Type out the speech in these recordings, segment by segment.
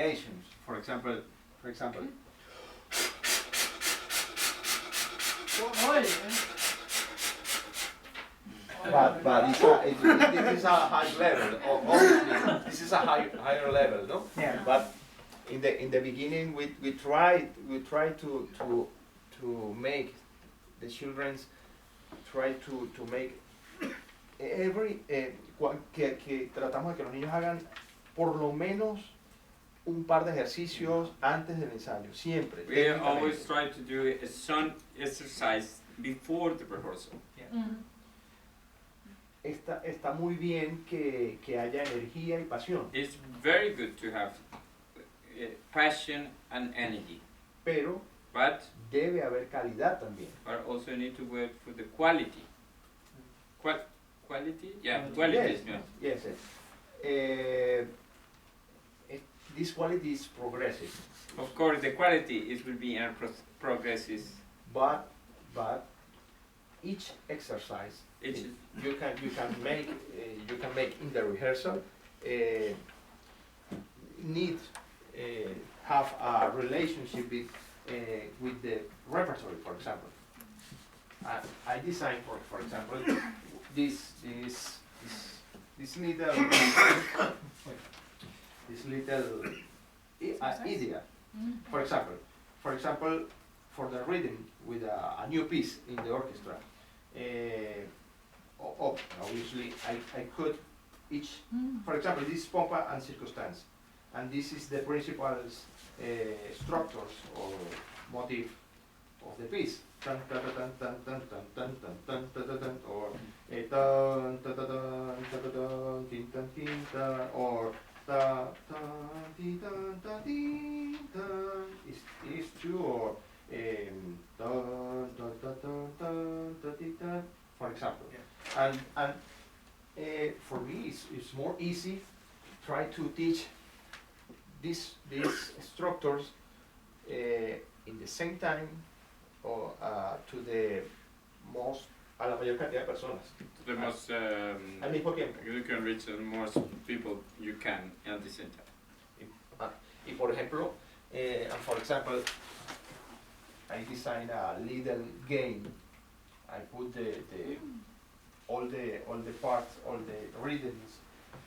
combinations. For example, but this is a high level. Obviously, this is a higher level, no? Yeah. But in the beginning, we try to make the children try to make que tratamos de que los niños hagan por lo menos un par de ejercicios antes del ensayo, siempre. We always try to do some exercise before the rehearsal. Yeah. Está muy bien que haya energía y pasión. It's very good to have passion and energy, Pero but debe haber calidad también. also need to work for the quality. Quality? Yeah, Yes, quality is good. yes. This quality is progressive. Of course, the quality will be in progresses. But each exercise you can make in the rehearsal need have a relationship with the repertoire. For example, I designed for example this little idea. For example, for the reading with a new piece in the orchestra. Obviously, I could each, for example, this is pompa and circumstance, and this is the principal structures or motif of the piece. Tan, tan, tan, tan, tan, tan, tan, tan, tan, tan, tan, or tan, tan, tan, tan, tan, tin, tan, tin, tan, or ta, ta, ti, tan, ta, tin, tan. Is two or tan, tan, tan, tan, tan, tan, tin, tan, for example. Yeah. And for me, it's more easy try to teach these structures in the same time or to the most, a la mayor cantidad de personas. The most Al mismo tiempo. you can reach the most people you can at the same time. Y por ejemplo, for example, I designed a little game. I put all the parts, all the rhythms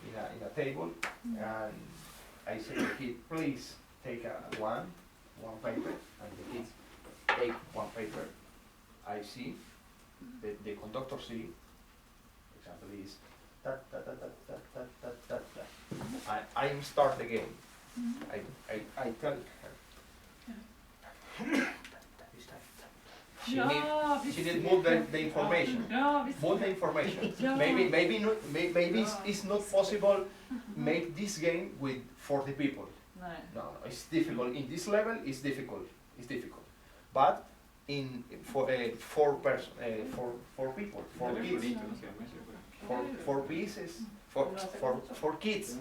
in a table, and I say to the kid, please take one paper, and the kids take one paper. I see, the conductor see, example is ta ta ta ta ta ta ta ta ta. I start the game. I tell her. She need move the information. Move the information. Maybe it's not possible make this game with 40 people. No, it's difficult. In this level, it's difficult. But for four people, four kids, four pieces, for kids,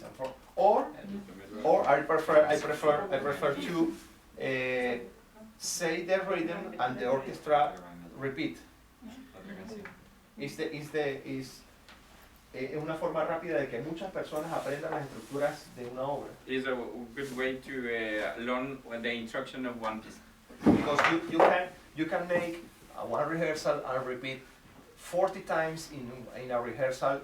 and or I prefer to say the rhythm and the orchestra repeat. Es una forma rápida de que muchas personas aprendan las estructuras de una obra. It's a good way to learn the instruction of one piece. Because you can make one rehearsal and repeat 40 times in a rehearsal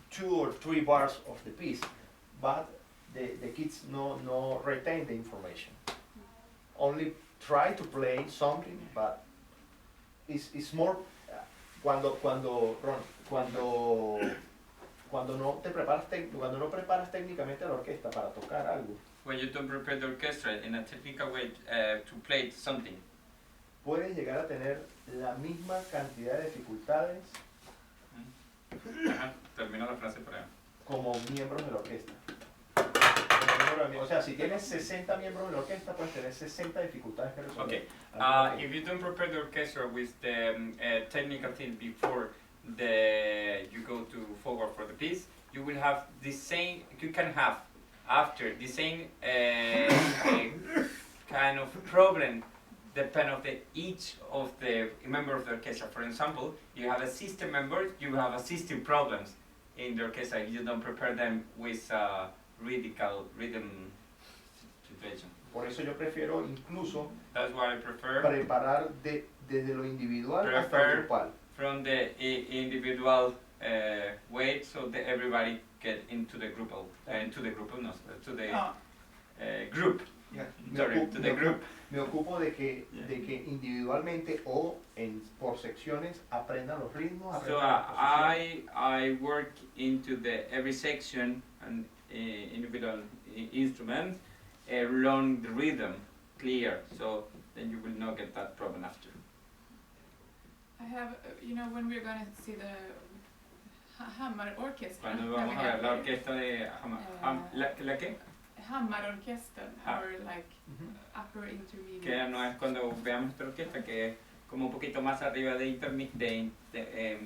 two or three bars of the piece, but the kids no retain the information. Only try to play something, but it's more cuando no preparas técnicamente la orquesta para tocar algo. When you don't prepare the orchestra in a technical way to play something, puedes llegar a tener la misma cantidad de dificultades termina la frase para como miembros de la orquesta. O sea, si tienes 60 miembros de la orquesta, puedes tener 60 dificultades que resolver. Okay. If you don't prepare the orchestra with the technical thing before you go to forward for the piece, you will have the same. You can have after the same kind of problem depend of each of the member of the orchestra. For example, you have a system member, you have a system problems. in the orchestra, you don't prepare them with radical rhythm situation. Por eso yo prefiero incluso That's why I prefer preparar desde lo individual hasta lo Prefer- grupal. from the individual way, so that everybody get into the group, no, to the group. Yeah. Sorry, to the group. Me ocupo de que individualmente o por secciones aprendan los ritmos, So aprendan las posiciones. I work into the every section and individual instruments, learn the rhythm clear, so then you will not get that problem after. I have, when we're going to see the Hammar Orchestra. Cuando vamos a ver la orquesta de ¿la qué? Hammar Orchestra, or like Ujú. upper intermediate. Que no es cuando veamos esta orquesta que es como un poquito más arriba de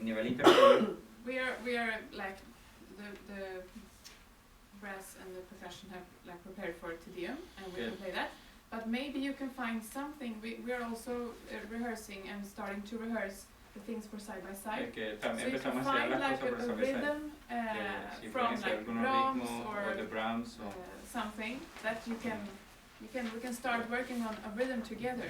nivel intermedio. We are like the brass and the percussion have like prepared for Te Deum, and we Good. can play that. But maybe you can find something. We are also rehearsing and starting to rehearse the things for side by side. Que So también you can empezamos a hacer find las like cosas por a sobre rhythm si from pueden ser like algunos Brahms ritmos or o de Brahms o something that we can start working on a rhythm together.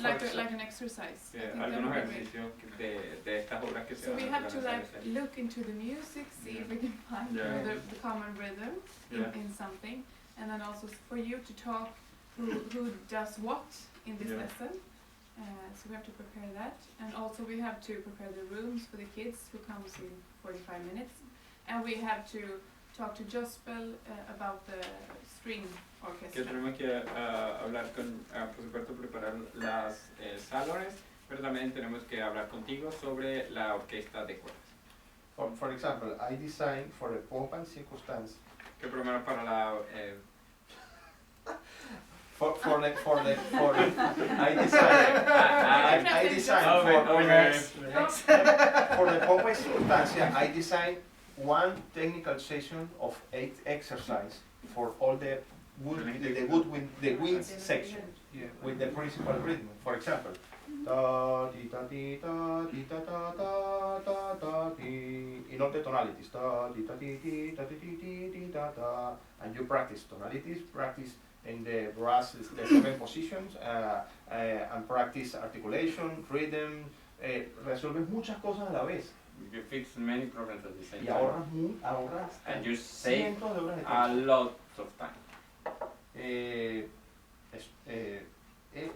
Like an exercise. I think that algunos would be great. ejercicios de estas obras que se So van we a have to like realizar. look into the music, see if we can find Yeah. the common rhythm Yeah. in something, and then also for you to talk who does what in this Yeah. lesson. So we have to prepare that, and also we have to prepare the rooms for the kids who comes in 45 minutes, and we have to talk to Jospel about the string Que orchestra. tenemos que hablar con, por supuesto, preparar las salones, pero también tenemos que hablar contigo sobre la orquesta de cuerdas. For example, I designed for the pomp and circumstance. Que por lo menos para la For I designed for the pomp and circumstance. I designed one technical session of 8 exercise for all the wind section with the principal rhythm. For example, ta ti ta ti ta ti ta ta ta ta ta ti, in all the tonalities, ta ti ta ti ti ta ti ti ti ti ta ta, and you practice tonalities, practice in the brass the 7 positions, and practice articulation, rhythm, resuelves muchas cosas a la vez you fix many problems at the same y time. ahorras And you save cientos de horas de a tiempo. lot of time.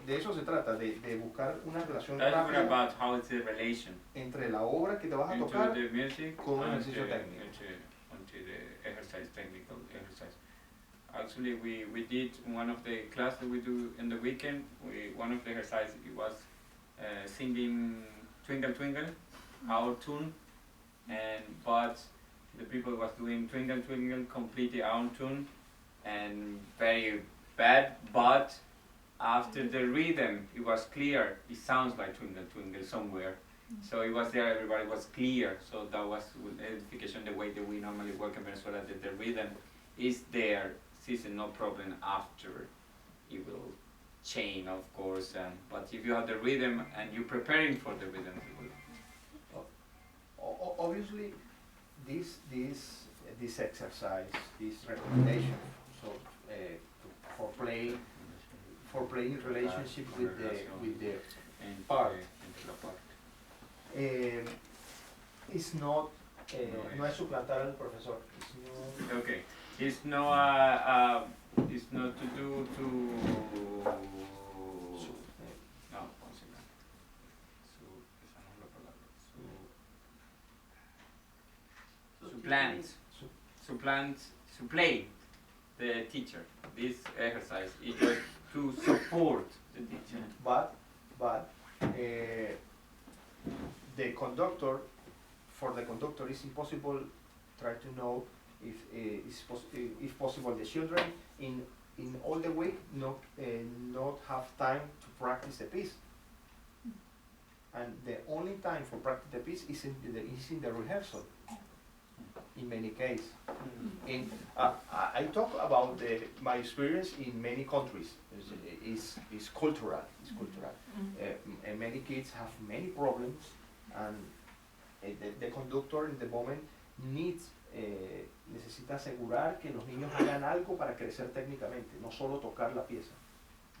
De eso se trata, de buscar una relación That's more rápida about how it's the relation entre la obra que te vas a into tocar the music con un and ejercicio técnico. into the exercise, technical exercise. Actually, we did one of the classes we do in the weekend. One of the exercises it was singing Twinkle Twinkle, our tune, but the people was doing Twinkle Twinkle completely our tune, and very bad. But after the rhythm, it was clear. It sounds like Twinkle Twinkle somewhere. So it was there, everybody was clear. So that was with edification, the way that we normally work in Venezuela, that the rhythm is there, it's no problem after. It will change, of course, but if you have the rhythm and you're preparing for the rhythm, it will. Obviously, this exercise, this recommendation, so for playing relationship with the part. It's not no es suplantar al profesor. It's no, Okay, it's no to do to. No, one second. Esa no es la palabra. Supplant the teacher. This exercise is just to support the teacher. but the conductor, for the conductor, it's impossible try to know if possible the children in all the week not have time to practice the piece, and the only time for practice the piece is in the rehearsal. In many cases, I talk about my experience in many countries. It's cultural. It's cultural. And many kids have many problems, and the conductor in the moment needs, necesita asegurar que los niños hagan algo para crecer técnicamente, no solo tocar la pieza.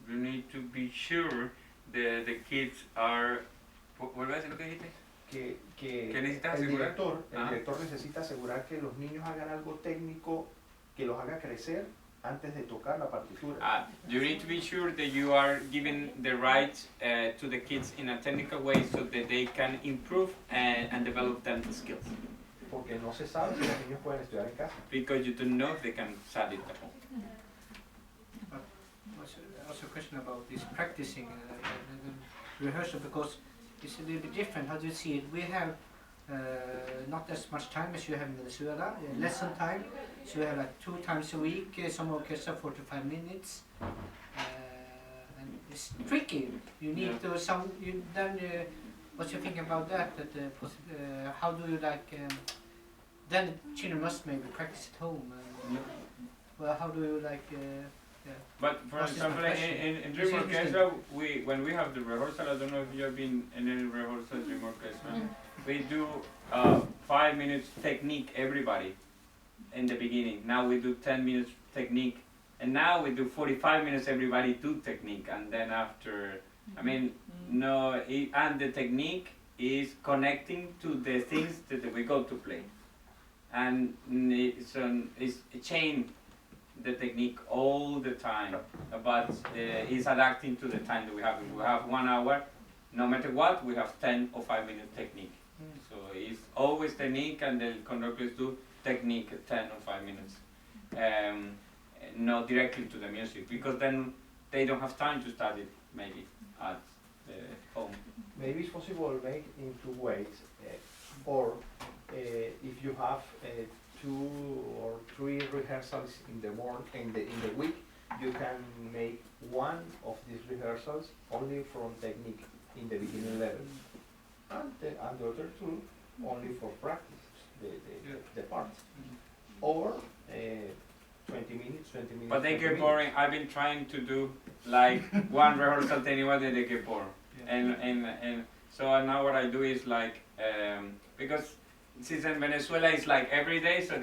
You need to be sure the kids are. ¿Vuelve a decir lo que dijiste? ¿Qué necesitas asegurar? El director necesita asegurar que los niños hagan algo técnico que los haga crecer antes de tocar la partitura. You need to be sure that you are giving the rights to the kids in a technical way so that they can improve and develop them skills. Porque no se sabe si los niños pueden estudiar en casa. Because you don't know if they can study at home. Also a question about this practicing rehearsal, because it's a little bit different. How do you see it? We have not as much time as you have in Venezuela, lesson time. So we have like 2 times a week, some orchestra 45 minutes. And it's tricky. You need to what you think about that? How do you then the children must maybe practice at home. Well, how do you But for example, in Dream Orchestra, when we have the rehearsal, I don't know if you have been in any rehearsal Dream Orchestra, we do 5 minutes technique, everybody, in the beginning. Now we do 10 minutes technique, and now we do 45 minutes, everybody do technique, and then after, and the technique is connecting to the things that we go to play. And it's a chain, the technique all the time, but it's adapting to the time that we have. If we have 1 hour, no matter what, we have 10 or 5 minute technique. So it's always technique, and the conductors do technique 10 or 5 minutes. Not directly to the music, because then they don't have time to study maybe at home. Maybe it's possible to make in 2 ways, or if you have 2 or 3 rehearsals in the week, you can make one of these rehearsals only from technique in the beginning level, and the other 2 only for practice, the parts, or 20 minutes. But they get boring. I've been trying to do like 1 rehearsal anyway, and they get bored. And so now what I do is because since in Venezuela it's like every day, so